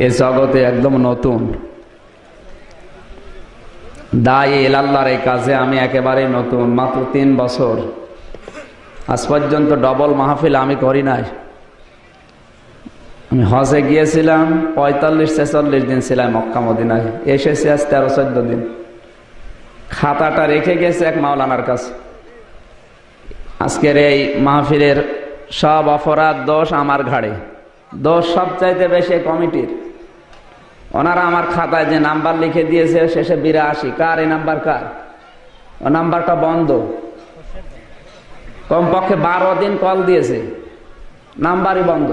এ জগতে একদম নতুন, দায়ী ইলাল্লাহর এই কাজে আমি একেবারে নতুন, মাত্র 3 বছর। আজ পর্যন্ত ডবল মাহফিল আমি করি নাই। আমি হজে গিয়েছিলাম 45-46 দিন ছিলাম মক্কা মদিনায়, এসেছি আজ 13-14 দিন। খাতাটা রেখে গেছে এক মাওলানার কাছে। আজকের এই মাহফিলের সব অপরাধ দোষ আমার ঘাড়ে, দোষ সবচাইতে বেশি কমিটির। ওনারা আমার খাতায় যে নাম্বার লিখে দিয়েছে শেষে 82, কার এই নাম্বার? কার? ও নাম্বারটা বন্ধ। কমপক্ষে 12 দিন কল দিয়েছে, নাম্বারই বন্ধ।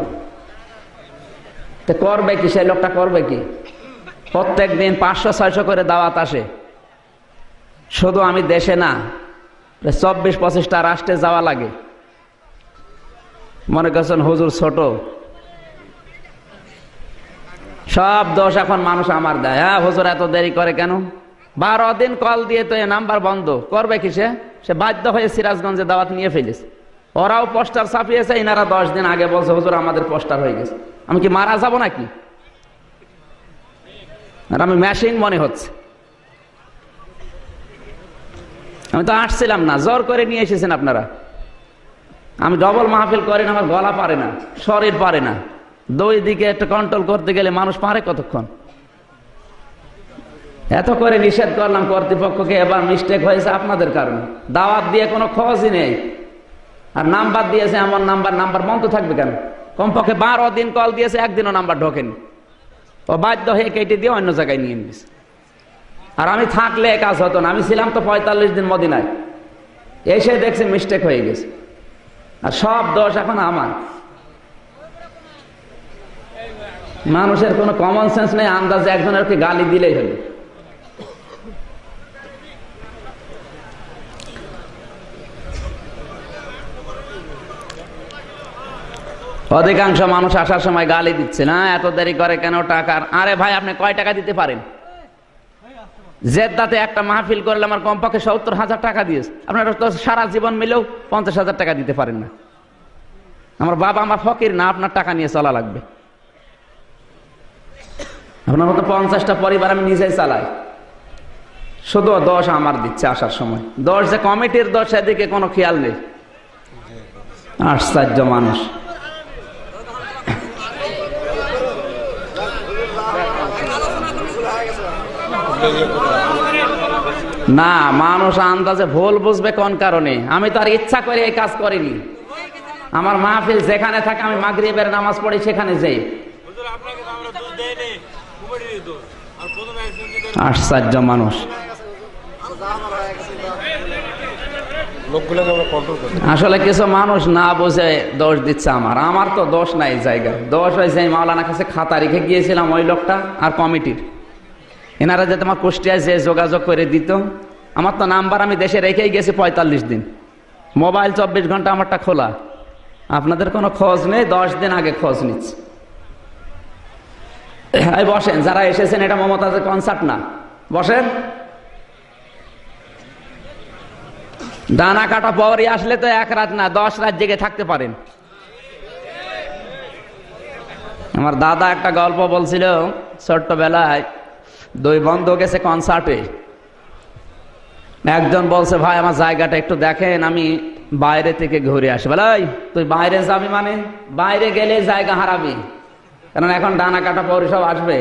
তো করবে কি সেই লোকটা? করবে কি? প্রত্যেক দিন 500-600 করে দাওয়াত আসে। শুধু আমি দেশে না, 24-25টা রাষ্ট্রে যাওয়া লাগে। মনে করছেন হুজুর ছোট? সব দোষ এখন মানুষ আমার দেয়। হ্যাঁ হুজুর এত দেরি করে কেন? 12 দিন কল দিয়ে তো এ নাম্বার বন্ধ, করবে কি সে বাধ্য হয়ে সিরাজগঞ্জে দাওয়াত নিয়ে ফেলেছে। ওরাও পোস্টার ছাপিয়েছে, ইনারা 10 দিন আগে বলছে হুজুর আমাদের পোস্টার হয়ে গেছে। আমি কি মারা যাব নাকি? আর আমি মেশিন মনে হচ্ছে। আমি তো আসছিলাম না, জোর করে নিয়ে এসেছেন আপনারা। আমি ডবল মাহফিল করি না, আমার গলা পারে না, শরীর পারে না। 2 দিকে একটা কন্ট্রোল করতে গেলে মানুষ পারে কতক্ষণ? এত করে নিষেধ করলাম কর্তৃপক্ষকে, এবার মিস্টেক হয়েছে আপনাদের কারণে। দাওয়াত দিয়ে কোনো খোঁজই নেই, আর নাম্বার দিয়েছে এমন নাম্বার বন্ধ থাকবে কেন? কমপক্ষে 12 দিন কল দিয়েছে, একদিনও নাম্বার ঢোকেনি। ও বাধ্য হয়ে কেটে দিয়ে অন্য জায়গায় নিয়ে নিয়েছে। আর আমি থাকলে কাজ হতো না। আমি ছিলাম তো 45 দিন মদিনায়, এসে দেখছি মিস্টেক হয়ে গেছে। আর সব দোষ এখন আমার। মানুষের কোনো কমন সেন্স নেই, আন্দাজে একজনের গালি দিলেই হলো। অধিকাংশ মানুষ আসার সময় গালি দিচ্ছে, না এত দেরি করে কেন টাকার? আরে ভাই আপনি কয় টাকা দিতে পারেন? জেদ্দাতে একটা মাহফিল করলে আমার কমপক্ষে 70,000 টাকা দিয়েছে। আপনারা তো সারা জীবন মিলেও 50,000 টাকা দিতে পারেন না। আমার বাবা আমার ফকির না, আপনার টাকা নিয়ে চলা লাগবে। আপনার মতো 50টা পরিবার আমি নিজেই চালাই। শুধু দোষ আমার দিচ্ছে আসার সময়। দোষ যে কমিটির দোষ, সেদিকে কোনো খেয়াল নেই। আশ্চর্য মানুষ। না, মানুষ আন্দাজে ভুল বুঝবে কোন কারণে? আমি তো আর ইচ্ছা করে এই কাজ করিনি। আমার মাহফিল যেখানে থাকে, আমি মাগরিবের নামাজ পড়ি সেখানে যাই। আশ্চর্য মানুষ। আসলে কিছু মানুষ না বুঝে দোষ দিচ্ছে আমার তো দোষ নাই জায়গায়। দোষ হয়েছে মাওলানার কাছে খাতা রেখে গিয়েছিলাম, ওই লোকটা আর কমিটির। এনারা যে তোমার কুষ্টিয়ায় যে যোগাযোগ করে দিত, আমার তো নাম্বার আমি দেশে রেখেই গেছি 45 দিন। মোবাইল 24 ঘন্টা আমারটা খোলা। আপনাদের কোনো খোঁজ নেই, 10 দিন আগে খোঁজ নিচ্ছে। বসেন, যারা এসেছেন, এটা মমতাজের কনসার্ট না, বসেন। ডানা কাটা পরই আসলে তো 1 রাত না 10 রাত জেগে থাকতে পারেন। আমার দাদা একটা গল্প বলছিল, ছোট্টবেলায় 2 বন্ধু গেছে কনসার্টে। একজন বলছে ভাই আমার জায়গাটা একটু দেখেন, আমি বাইরে থেকে ঘুরে আসি। বলে তুই বাইরে যাবি মানে? বাইরে গেলে জায়গা হারাবি, কারণ এখন ডানা কাটা পরে সব আসবে।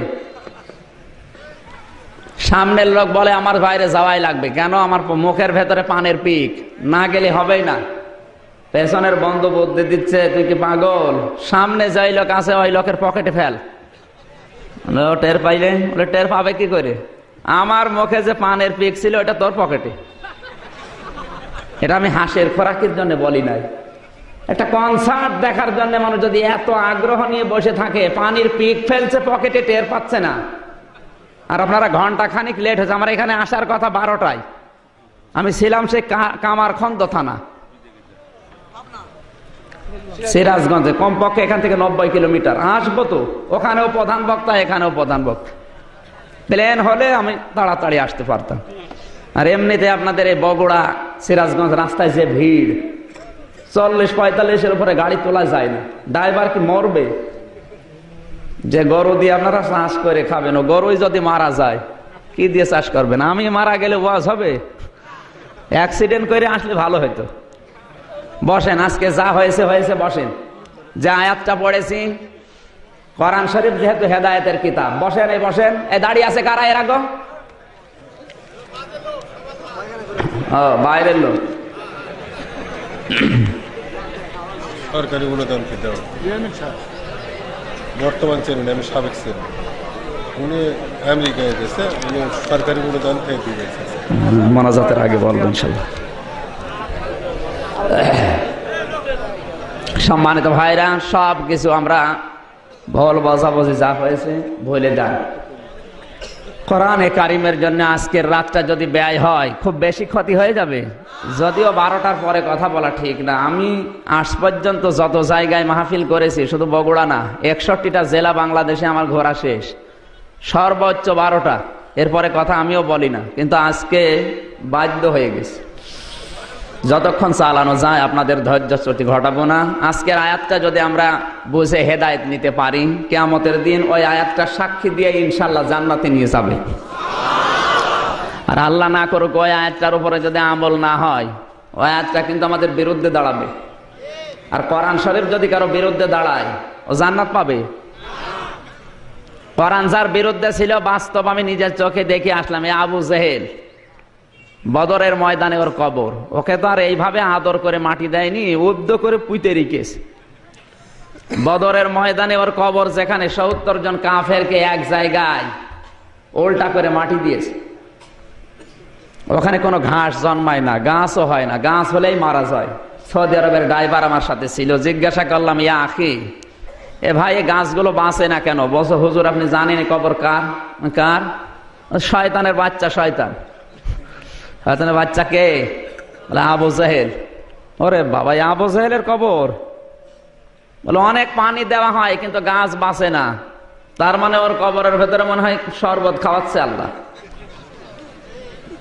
সামনের লোক বলে আমার বাইরে যাওয়াই লাগবে। কেন? আমার মুখের ভেতরে পানের পিক, না গেলে হবেই না। পেছনের বন্ধু বুদ্ধি দিচ্ছে তুই কি পাগল? সামনে যাই লোক আছে, ওই লোকের পকেটে ফেল। টের পাইলে? বলে টের পাবে কি করে? আমার মুখে যে পানের পিক ছিল ওটা তোর পকেটে। এটা আমি হাসির খোরাকির জন্য বলি নাই। একটা কনসার্ট দেখার জন্য মানুষ যদি এত আগ্রহ নিয়ে বসে থাকে, পানির পিক ফেলছে পকেটে, টের পাচ্ছে না। আর আপনারা ঘন্টা খানিক লেট হয়েছে। আমার এখানে আসার কথা 12টায়। আমি ছিলাম সেই কামারখন্দ থানা, সিরাজগঞ্জে। কমপক্ষে এখান থেকে 90 কিলোমিটার। আসবো তো, ওখানেও প্রধান বক্তা, এখানেও প্রধান বক্তা। প্লেন হলে আমি তাড়াতাড়ি আসতে পারতাম। আর এমনিতে আপনাদের এই বগুড়া সিরাজগঞ্জ রাস্তায় যে ভিড়, 40-45-এর উপরে গাড়ি তোলা যায় না। ড্রাইভার কি মরবে? যে গরু দিয়ে আপনারা চাষ করে খাবেন, ও গরুই যদি মারা যায় কি দিয়ে চাষ করবেন? আমি মারা গেলে ওয়াজ হবে? অ্যাক্সিডেন্ট করে আসলে ভালো হতো। বসেন, আজকে যা হয়েছে হয়েছে, বসেন। যে আয়াতটা পড়েছি, কোরআন শরীফ যেহেতু হেদায়েতের কিতাব, বসেন, এই বসেন। এই দাঁড়িয়ে আছে কারা এর আগে? ও, বাইরের লোক। সরকারি অনুদান খেতে হবে। বর্তমান চেয়ারম্যান, আমি সাবেক চেয়ারম্যান, উনি আমেরিকায় গেছে, উনি সরকারি অনুদান খেয়ে দিয়ে গেছে। মোনাজাতের আগে বলবেন ইনশাআল্লাহ। সম্মানিত ভাইরা, সব কিছু আমরা ভুল বোঝাবুঝি যা হয়েছে ভুলে যান। কোরআনে কারিমের জন্য আজকের রাতটা যদি ব্যয় হয় খুব বেশি ক্ষতি হয়ে যাবে। যদিও 12টার পরে কথা বলা ঠিক না। আমি আজ পর্যন্ত যত জায়গায় মাহফিল করেছি, শুধু বগুড়া না, 61টা জেলা বাংলাদেশে আমার ঘোরা শেষ, সর্বোচ্চ 12টা। এরপরে কথা আমিও বলি না, কিন্তু আজকে বাধ্য হয়ে গেছি। যতক্ষণ চালানো যায় আপনাদের ধৈর্যচ্যুতি ঘটাবো না। আজকের আয়াতটা যদি আমরা বুঝে হেদায়েত নিতে পারি, কিয়ামতের দিন ওই আয়াতটা সাক্ষী দিয়ে ইনশাআল্লাহ জান্নাতে নিয়ে যাবে। আর আল্লাহ না করুক, ওই আয়াতটার উপরে যদি আমল না হয়, ওই আয়াতটা কিন্তু আমাদের বিরুদ্ধে দাঁড়াবে। আর কোরআন শরীফ যদি কারো বিরুদ্ধে দাঁড়ায়, ও জান্নাত পাবে? কোরআন যার বিরুদ্ধে ছিল, বাস্তব আমি নিজের চোখে দেখে আসলাম। এই আবু জেহেল, বদরের ময়দানে ওর কবর, ওকে তো আর এইভাবে আদর করে মাটি দেয়নি, উদ্য করে পুঁতে রেখেছে। বদরের ময়দানে ওর কবর, যেখানে 70 জন কাফেরকে এক জায়গায় উল্টা করে মাটি দিয়েছে। ওখানে কোনো ঘাস জন্মায় না, গাছও হয় না, গাছ হলেই মারা যায়। সৌদি আরবের ড্রাইভার আমার সাথে ছিল, জিজ্ঞাসা করলাম, ইয়া আখি, এ ভাই এই গাছগুলো বাঁচে না কেন? বলছে, হুজুর আপনি জানেন কবর কার? কার? শয়তানের বাচ্চা। শয়তানের বাচ্চা কে? বলে আবু জেহেল। ওরে বাবা, আবু জেহেলের কবর? বলে অনেক পানি দেওয়া হয় কিন্তু গাছ বাঁচে না। তার মানে ওর কবরের ভেতরে মনে হয় শরবত খাওয়াচ্ছে আল্লাহ।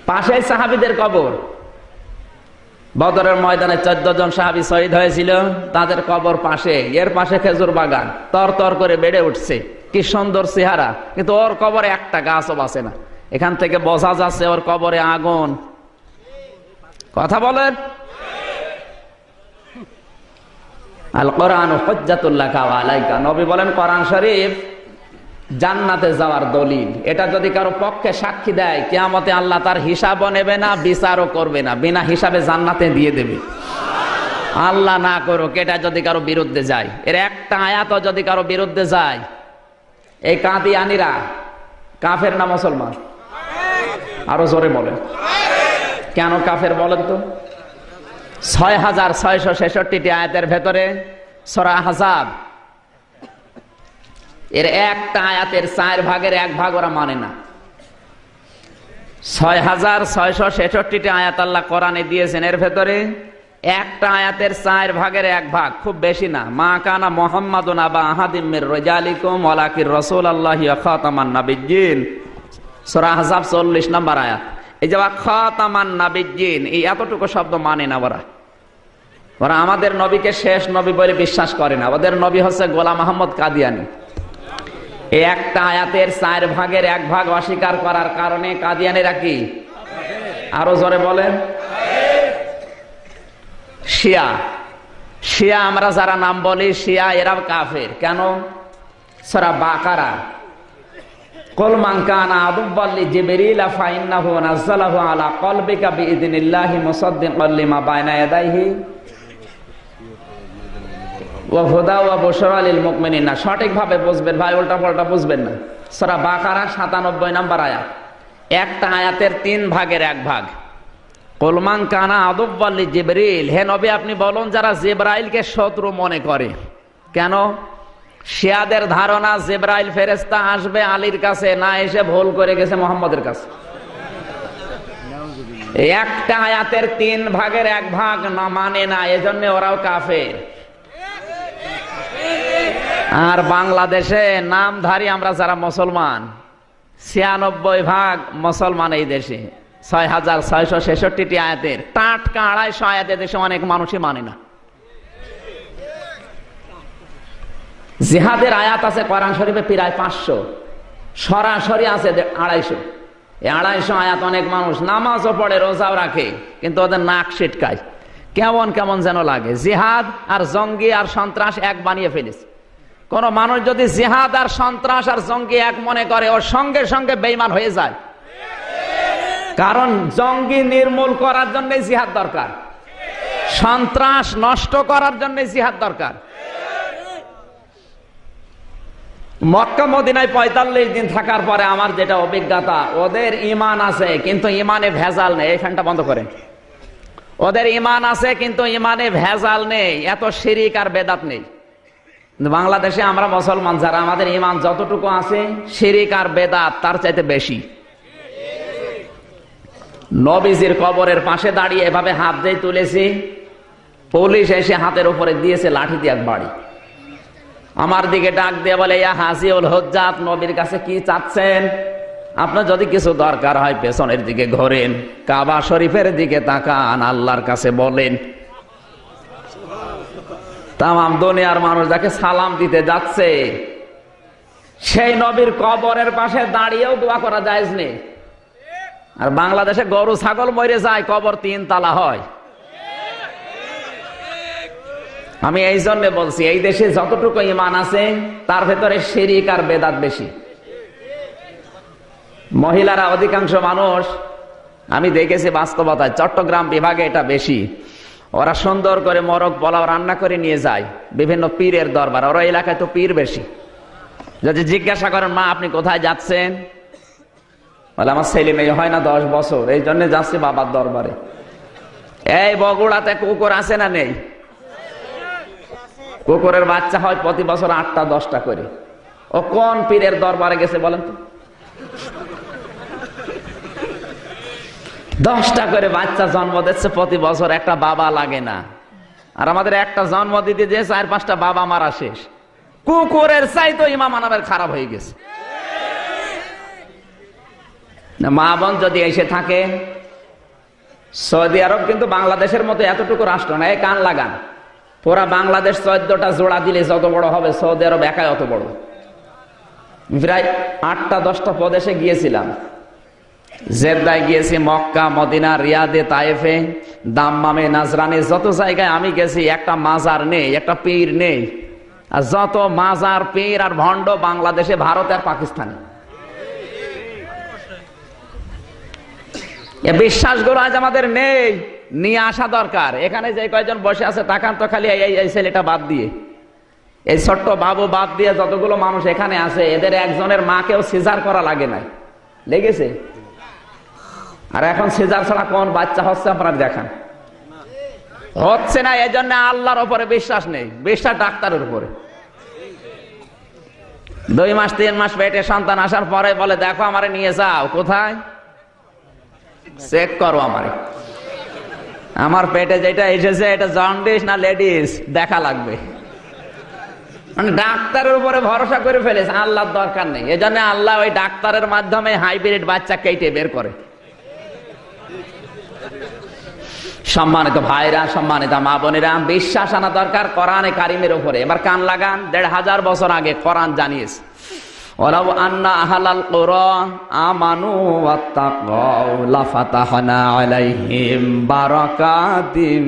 পাশেই সাহাবীদের কবর। বদরের ময়দানে 14 জন সাহাবী শহীদ হয়েছিল, তাদের কবর পাশে। এর পাশে খেজুর বাগান তর তর করে বেড়ে উঠছে, কি সুন্দর চেহারা, কিন্তু ওর কবরে একটা গাছও বাঁচে না। এখান থেকে বোঝা যাচ্ছে ওর কবরে আগুন। কথা বলেন। আল কোরআন হুজ্জাতুল লাকা ওয়া আলাইকা, নবী বলেন কোরআন শরীফ জান্নাতে যাওয়ার দলিল। এটা যদি কারো পক্ষে সাক্ষী দেয়, কিয়ামতে আল্লাহ তার হিসাবও নেবে না, বিচারও করবে না, বিনা হিসাবে জান্নাতে দিয়ে দেবে। আল্লাহ না করুক, এটা যদি কারো বিরুদ্ধে যায়, এর একটা আয়াতও যদি কারো বিরুদ্ধে যায়, এই কাদিয়ানীরা কাফের না মুসলমান? আরো জোরে বলেন। কেন কাফের বলেন তো? 6666টি আয়াতের ভেতরে সূরা আহজাব এর একটা আয়াতের 4 ভাগের 1 ভাগ ওরা মানে না। 6666টি আয়াত আল্লাহ কোরআনে দিয়েছেন, এর ভেতরে একটা আয়াতের 4 ভাগের 1 ভাগ, খুব বেশি না। মা কানা মুহাম্মাদুন আবা আহাদিম মির রিজালিকুম ওয়ালাকিন রাসূলুল্লাহি ওয়া খাতামান নাবিয়্যিন, সূরা আহজাব 40 নম্বর আয়াত। এই যে খাতামান নাবিয়্যিন, এই এতটুকু শব্দ মানে না ওরা। ওরা আমাদের নবীকে শেষ নবী বলে বিশ্বাস করে না। ওদের নবী হচ্ছে গোলাম আহমদ কাদিয়ানী। এই একটা আয়াতের 4 ভাগের 1 ভাগ অস্বীকার করার কারণে কাদিয়ানীরা কি? আরো জোরে বলেন। শিয়া। শিয়া আমরা যারা নাম বলি শিয়া, এরা কাফের। কেন? সূরা বাকারা, কুল মান কানা আদুব্বাল লিজিবরিল ফাইন্নাহু নাযালাহু আলা কলবিকা বিইذনিল্লাহি মুসাদ্দিকাল লিমা বাইনা ইয়াদাইহি ওয়া হুদা ওয়া বুশরা লিল মুমিনিন। সঠিকভাবে বুঝবেন ভাই, উল্টা পাল্টা বুঝবেন না। সূরা বাকারা 97 নম্বর আয়াত, একটা আয়াতের 3 ভাগের 1 ভাগ। কুল মান কানা আদুব্বাল লিজিবরিল, হে নবী আপনি বলুন যারা জিবরাইলকে শত্রু মনে করে। কেন? শিয়াদের ধারণা জিবরাইল ফেরেশতা আসবে আলীর কাছে, না এসে ভুল করে গেছে মুহাম্মদের কাছে। একটা আয়াতের 3 ভাগের 1 ভাগ না মানে না, এজন্য ওরাও কাফের। আর বাংলাদেশে নামধারী আমরা যারা মুসলমান, 96 ভাগ মুসলমান এই দেশে। 6666টি আয়াতের টাটকা 250 আয়াতের দেশে অনেক মানুষই মানে না। জিহাদের আয়াত আছে কোরআন শরীফে প্রায় 500, সরাসরি আছে 250। এই 250 আয়াত অনেক মানুষ নামাজও পড়ে, রোজাও রাখে, কিন্তু ওদের নাক ছিটকায়, কেমন কেমন যেন লাগে। জিহাদ আর জঙ্গি আর সন্ত্রাস এক বানিয়ে ফেলেছে। কোন মানুষ যদি জিহাদ আর সন্ত্রাস আর জঙ্গি এক মনে করে, ওর সঙ্গে সঙ্গে বেঈমান হয়ে যায়। কারণ জঙ্গি নির্মূল করার জন্য জিহাদ দরকার, সন্ত্রাস নষ্ট করার জন্য জিহাদ দরকার। মক্কা মদিনায় 45 দিন থাকার পরে আমার যেটা অভিজ্ঞতা, ওদের ঈমান আছে কিন্তু ঈমানে ভেজাল নেই। এই ফ্যানটা বন্ধ করেন। ওদের ঈমান আছে কিন্তু ঈমানে ভেজাল নেই, এত শিরিক আর বেদাত নেই। বাংলাদেশে আমরা মুসলমান যারা, আমাদের ঈমান যতটুকু আছে শিরিক আর বেদাত তার চাইতে বেশি। নবীজির কবরের পাশে দাঁড়িয়ে এভাবে হাত দিয়ে তুলেছি, পুলিশ এসে হাতের উপরে দিয়েছে লাঠি দিয়ে এক বাড়ি। আমার দিকে ডাক দিয়ে বলে, ইয়া হাজিউল হুজ্জাত, নবীর কাছে কি চাচ্ছেন? আপনার যদি কিছু দরকার হয় পেছনের দিকে ঘোরেন, কাবা শরীফের দিকে তাকান, আল্লাহর কাছে বলেন। তামাম দুনিয়ার মানুষ যাকে সালাম দিতে যাচ্ছে, সেই নবীর কবরের পাশে দাঁড়িয়েও দোয়া করা জায়েজ নেই। আর বাংলাদেশে গরু ছাগল মরে যায়, কবর 3 তালা হয়। আমি এই জন্য বলছি, এই দেশে যতটুকু ঈমান আছে তার ভেতরে শিরিক আর বেদাত বেশি। মহিলারা অধিকাংশ মানুষ, আমি দেখেছি বাস্তবতায়, চট্টগ্রাম বিভাগে এটা বেশি। ওরা সুন্দর করে মোরগ পোলাও রান্না করে নিয়ে যায় বিভিন্ন পীরের দরবার। ওরা এলাকায় তো পীর বেশি। যদি জিজ্ঞাসা করেন, মা আপনি কোথায় যাচ্ছেন? বলে, আমার ছেলে মেয়ে হয় না 10 বছর, এই জন্য যাচ্ছি বাবার দরবারে। এই বগুড়াতে কুকুর আছে না নেই? কুকুরের বাচ্চা হয় প্রতি বছর 8টা 10টা করে। ও কোন পীরের দরবারে গেছে বলেন তো? 10টা করে বাচ্চা জন্ম দিচ্ছে প্রতি বছর, একটা বাবা লাগে না। আর আমাদের একটা জন্ম দিতে যে 4-5টা বাবা মারা শেষ। কুকুরের চাই তো ইমাম আনাবের খারাপ হয়ে গেছে। মা বোন যদি এসে থাকে, সৌদি আরব কিন্তু বাংলাদেশের মতো এতটুকু রাষ্ট্র না। এই কান লাগান, পুরা বাংলাদেশ 14টা জোড়া দিলে যত বড় হবে, সৌদি আরব একাই অত বড়। প্রায় 8টা 10টা প্রদেশে গিয়েছিলাম। জেদ্দায় গিয়েছি, মক্কা, মদিনা, রিয়াদে, তায়েফে, দাম্মামে, নাজরানে, যত জায়গায় আমি গেছি একটা মাজার নেই, একটা পীর নেই। আর যত মাজার, পীর আর ভণ্ড বাংলাদেশে, ভারত আর পাকিস্তানে। বিশ্বাসগুলো আজ আমাদের নেই, নিয়ে আসা দরকার। এখানে যে কয়জন বসে আছে তাকান তো খালি এই ছেলেটা বাদ দিয়ে, এই ছোট্ট বাবু বাদ দিয়ে যতগুলো মানুষ এখানে আছে, এদের একজনের মাকেও সিজার করা লাগে নাই, লেগেছে? আর এখন সিজার ছাড়া কোন বাচ্চা হচ্ছে আপনারা দেখান? হচ্ছে না। এই জন্য আল্লাহর উপরে বিশ্বাস নেই, বিশ্বাস ডাক্তারের উপরে। 2 মাস 3 মাস পেটে সন্তান আসার পরে বলে, দেখো আমারে নিয়ে যাও। কোথায়? চেক করো আমারে, আমার পেটে যেটা এসেছে এটা জন্ডিস না লেডিস দেখা লাগবে। মানে ডাক্তারের উপরে ভরসা করে ফেলেছে, আল্লাহর দরকার নেই। এজন্য আল্লাহ ওই ডাক্তারের মাধ্যমে হাইব্রিড বাচ্চা কেটে বের করে। সম্মানিত ভাইরা, সম্মানিত মা বোনেরা, বিশ্বাস আনা দরকার কোরআনে কারিমের উপরে। এবার কান লাগান, 1500 বছর আগে কোরআন জানিয়েছে, ওয়ালাউ আন্না আহলাল কুরা আমানু ওয়াত্তাকাউ লাফাতাহনা আলাইহিম বারাকাতিম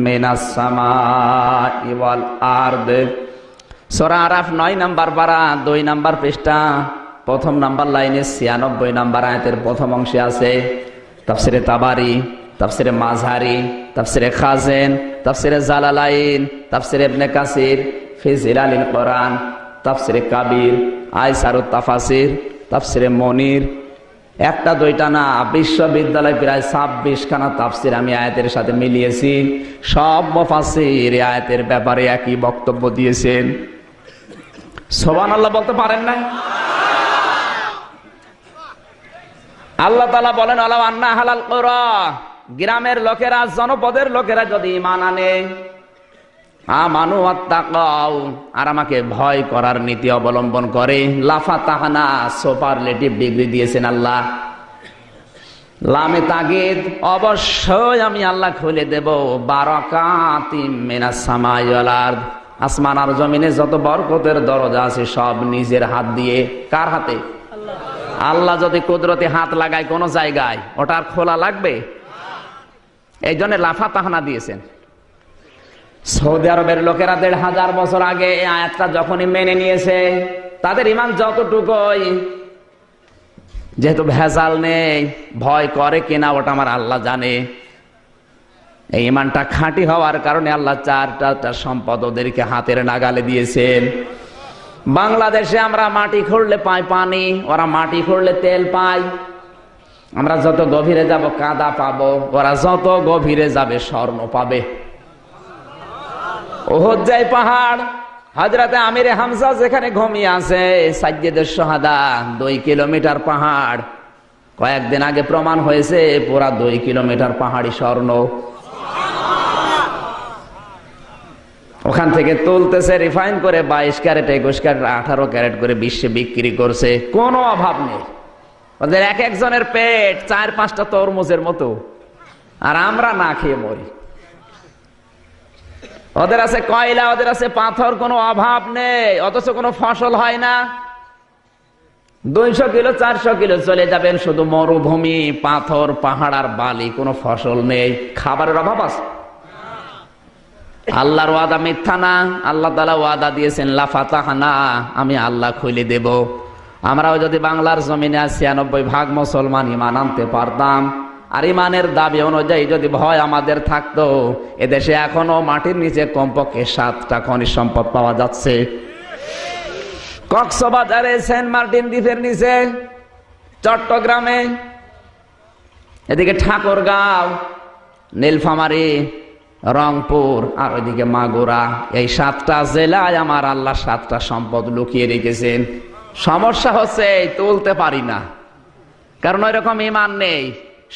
মিনাস সামাই ওয়াল আরদ। সূরা আরাফ 9 নম্বর পারা, 2 নম্বর পৃষ্ঠা, 1 নম্বর লাইনে 96 নম্বর আয়াতের প্রথম অংশে আছে। তাফসিরে তাবারি, তাফসিরে মাযহারি, তাফসিরে খাজেন, তাফসিরে জালালাইন, তাফসিরে ইবনে কাসির, ফি জিলালিল কোরআন, তাফসিরে কাবীর, আইসারুত তাফাসির, তাফসিরে মনির। 1টা 2টা না, বিশ্ববিদ্যালয় প্রায় 26 খানা তাফসির আমি আয়াতের সাথে মিলিয়েছি। সব মুফাসসির এই আয়াতের ব্যাপারে একই বক্তব্য দিয়েছেন। সুবহানাল্লাহ বলতে পারেন না? আল্লাহ তাআলা বলেন, ওয়ালাউ আন্না আহলাল কুরা, গ্রামের লোকেরা, জনপদের লোকেরা যদি ঈমান আনে, আমানু ওয়াত্তাকাউ, আর আমাকে ভয় করার নীতি অবলম্বন করে, লাফাতাহনা, সুপারলেটিভ ডিগ্রি দিয়েছেন আল্লাহ। লামে তাগিদ, অবশ্যই আমি আল্লাহ খুলে দেব, বারাকাতিম মিনাস সামাই ওয়াল আরদ, আসমান আর জমিনে যত বরকতের দরজা আছে সব নিজের হাত দিয়ে। কার হাতে? আল্লাহ যদি কুদরতি হাত লাগায় কোন জায়গায়, ওটা আর খোলা লাগবে? এই জন্য লাফা তাহনা দিয়েছেন। সৌদি আরবের লোকেরা 1500 বছর আগে এই আয়াতটা যখনই মেনে নিয়েছে, তাদের ইমান যতটুকুই, যেহেতু ভেজাল নেই, ভয় করে কিনা ওটা আমার আল্লাহ জানে, এই ইমানটা খাঁটি হওয়ার কারণে আল্লাহ 4টা সম্পদ ওদেরকে হাতের নাগালে দিয়েছেন। বাংলাদেশে আমরা মাটি খুঁড়লে পাই পানি, ওরা মাটি খুঁড়লে তেল পায়। আমরা যত গভীরে যাব কাদা পাবো, ওরা যত গভীরে যাবে স্বর্ণ পাবে। ওহদ যাই পাহাড়, হযরতে আমিরে হামজা যেখানে ঘুমিয়ে আছে, সাজ্জেদের শাহাদা, 2 কিলোমিটার পাহাড়। কয়েকদিন আগে প্রমাণ হয়েছে পুরা 2 কিলোমিটার পাহাড়ি স্বর্ণ। ওখান থেকে তুলতেছে রিফাইন করে 22 ক্যারেট, 21 ক্যারেট, 18 ক্যারেট করে বিশ্বে বিক্রি করছে। কোনো অভাব নেই। ওদের এক একজনের পেট 4-5টা তরমুজের মতো, আর আমরা না খেয়ে মরি। ওদের আছে কয়লা, ওদের আছে পাথর, কোনো অভাব নেই, অথচ কোনো ফসল হয় না। 200 কিলো 400 কিলো চলে যাবেন, শুধু মরুভূমি, পাথর, পাহাড় আর বালি, কোনো ফসল নেই। খাবারের অভাব আছে? আল্লাহর ওয়াদা মিথ্যা না। আল্লাহ তাআলা ওয়াদা দিয়েছেন লাফাতাহনা, আমি আল্লাহ খুলে দেব। আমরাও যদি বাংলার জমিনে 96% মুসলমান ঈমান আনতে পারতাম, আর ঈমানের দাবি অনুযায়ী যদি ভয় আমাদের থাকতো, এদেশে এখনো মাটির নিচে কমপক্ষে 7টা খনিজ সম্পদ পাওয়া যাচ্ছে। কক্সবাজারে, সেন্ট মার্টিন দ্বীপের নিচে, চট্টগ্রামে, এদিকে ঠাকুরগাঁও, নীলফামারী, রংপুর, আর ওইদিকে মাগুরা, এই 7টা জেলায় আমার আল্লাহ 7টা সম্পদ লুকিয়ে রেখেছেন। সমস্যা হচ্ছে তুলতে পারি না, কারণ ওই রকম ঈমান নেই।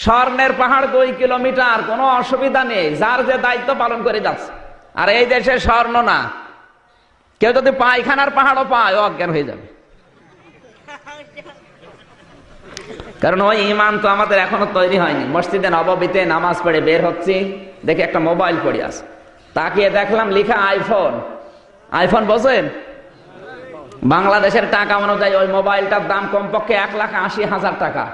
স্বর্ণের পাহাড় 2 কিলোমিটার, কোনো অসুবিধা নেই, যার যে দায়িত্ব পালন করে যাচ্ছে। আর এই দেশে স্বর্ণ না, কেউ যদি পায়খানার পাহাড়ও পায়, অজ্ঞান হয়ে যাবে। কারণ ওই ঈমান তো আমাদের এখনো তৈরি হয়নি। মসজিদে নববীতে নামাজ পড়ে বের হচ্ছি, দেখে একটা মোবাইল পড়ে আছে, তাকিয়ে দেখলাম লেখা আইফোন। আইফোন বোঝেন? বাংলাদেশের টাকা অনুযায়ী ওই মোবাইলটার দাম কমপক্ষে 1,80,000 টাকা।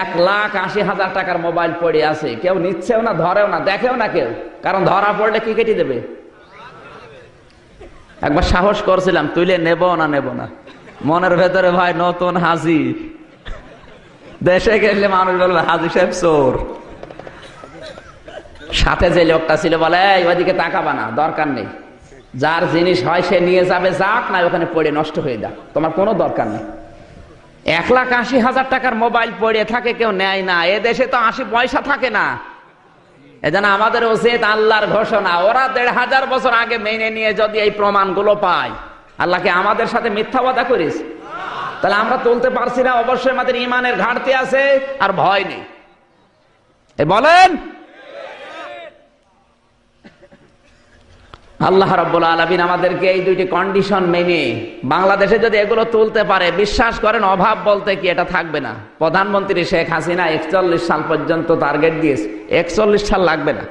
1,80,000 টাকার মোবাইল পড়ে আছে, কেউ নিচ্ছেও না, ধরেও না, দেখেও না কেউ, কারণ ধরা পড়লে কি কেটে দেবে। একবার সাহস করছিলাম তুলে নেব না, মনের ভেতরে ভাই নতুন হাজি, দেশে গেলে মানুষ বলবে হাজি সাহেব চোর। সাথে যে লোকটা ছিল বলে, ওইদিকে তাকাবা না, দরকার নেই, যার জিনিস হয় সে নিয়ে যাবে, যাক না ওখানে পড়ে নষ্ট হয়ে যাক, তোমার কোনো দরকার নেই। 1,80,000 টাকার মোবাইল পড়ে থাকে, কেউ নেয় না। এদেশে তো 80 পয়সা থাকে না। এজন্য আমাদের উচিত আল্লাহর ঘোষণা, ওরা 1,500 বছর আগে মেনে নিয়ে যদি এই প্রমাণগুলো পায়, আল্লাহকে আমাদের সাথে মিথ্যা ওয়াদা করিস, তাহলে আমরা তুলতে পারছি না। অবশ্যই আমাদের ঈমানের ঘাটতি আছে, আর ভয় নেই। বলেন, আল্লাহ রাব্বুল আলামিন আমাদেরকে এই 2টি কন্ডিশন মেনে বাংলাদেশে যদি এগুলো তুলতে পারে, বিশ্বাস করেন অভাব বলতে কি এটা থাকবে না। প্রধানমন্ত্রী শেখ হাসিনা 41 সাল পর্যন্ত টার্গেট দিয়েছে, 41 সাল লাগবে না।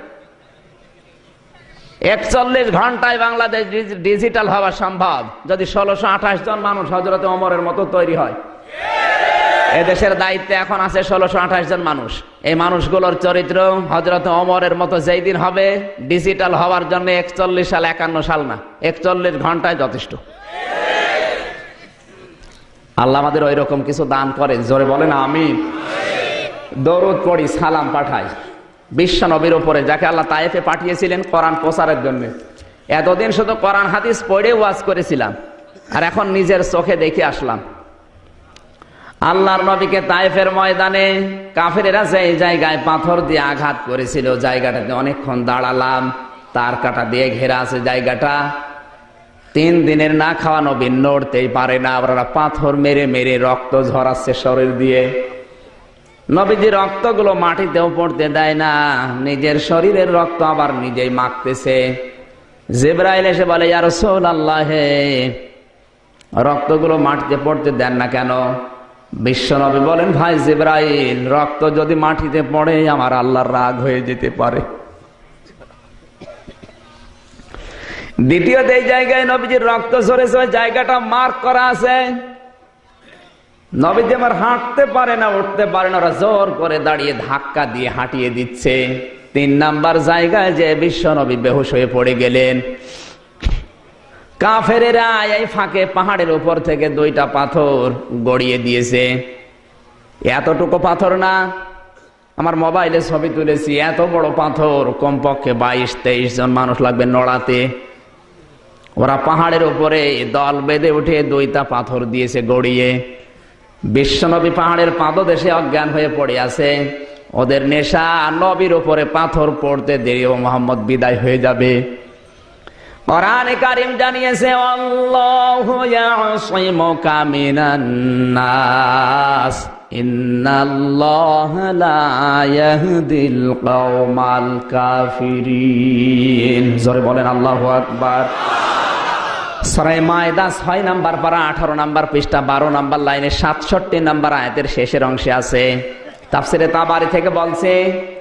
41 ঘন্টায় বাংলাদেশ ডিজিটাল হওয়া সম্ভব, যদি 1628 জন মানুষ হযরত ওমরের মতো তৈরি হয়। এদেশের দায়িত্বে এখন আছে 1628 জন মানুষ। এই মানুষগুলোর চরিত্র হযরত ওমরের মতো যেই দিন হবে, ডিজিটাল হওয়ার জন্য 41 সাল, 51 সাল না, 41 ঘন্টায় যথেষ্ট। আল্লাহ আমাদের ওই রকম কিছু দান করেন, জোরে বলেন আমিন। দরুদ পড়ি, সালাম পাঠাই বিশ্ব নবীর উপরে, যাকে আল্লাহ তায়েফে পাঠিয়েছিলেন কোরআন প্রচারের জন্য। এতদিন শুধু কোরআন হাদিস পড়ে ওয়াজ করেছিলাম, আর এখন নিজের চোখে দেখে আসলাম। আল্লাহর নবীকে তায়েফের ময়দানে কাফেরেরা যে জায়গায় পাথর দিয়ে আঘাত করেছিল, জায়গাটাতে অনেকক্ষণ দাঁড়ালাম। তার কাটা দিয়ে ঘেরা আছে জায়গাটা। 3 দিনের না খাওয়া নবী নড়তেই পারে না, ওরা পাথর মেরে মেরে রক্ত ঝরাচ্ছে শরীর দিয়ে। নবীজি রক্তগুলো মাটিতেও পড়তে দেয় না, নিজের শরীরের রক্ত আবার নিজেই মাখতেছে। জিবরাইল এসে বলে, ইয়া রাসূলুল্লাহ, রক্তগুলো মাটিতে পড়তে দেন না কেন? বিশ্বনবী বলেন, ভাই জিবরাইল, রক্ত যদি মাটিতে পড়ে আমার আল্লাহর রাগ হয়ে যেতে পারে। দ্বিতীয়ত এই জায়গায় নবীজির রক্ত ঝরেছে, ওই জায়গাটা মার্ক করা আছে। নবীজি আমার হাঁটতে পারে না, উঠতে পারে না, ওরা জোর করে দাঁড়িয়ে ধাক্কা দিয়ে হাঁটিয়ে দিচ্ছে। 3 নাম্বার জায়গায় যে বিশ্ব নবী বেহুশ হয়ে পড়ে গেলেন। কাফেরেরা এই ফাঁকে পাহাড়ের উপর থেকে 2টা পাথর গড়িয়ে দিয়েছে। এতটুকু পাথর না, আমার মোবাইলে ছবি তুলেছি, এত বড় পাথর, কমপক্ষে 22-23 জন মানুষ লাগবে নড়াতে। ওরা পাহাড়ের উপরে দল বেঁধে উঠে 2টা পাথর দিয়েছে গড়িয়ে। বিশ্বনবী পাহাড়ের পাদদেশে অজ্ঞান হয়ে পড়ে আছে। ওদের নেশা নবীর উপরে পাথর পড়তে দেরি, ও মোহাম্মদ বিদায় হয়ে যাবে। কোরআনে কারীম জানিয়েছে, আল্লাহু ইয়াসিমুকা মিনান নাস ইন্নাল্লাহা লা ইয়াহদিল কওমাল কাফিরিন। জোরে বলেন আল্লাহু আকবার। সূরা মায়দা 6 নাম্বার পারা 18 নাম্বার পৃষ্ঠা 12 নাম্বার লাইনে 67 নাম্বার আয়াতের শেষের অংশে আছে। তাফসিরে তাবারি থেকে বলছে,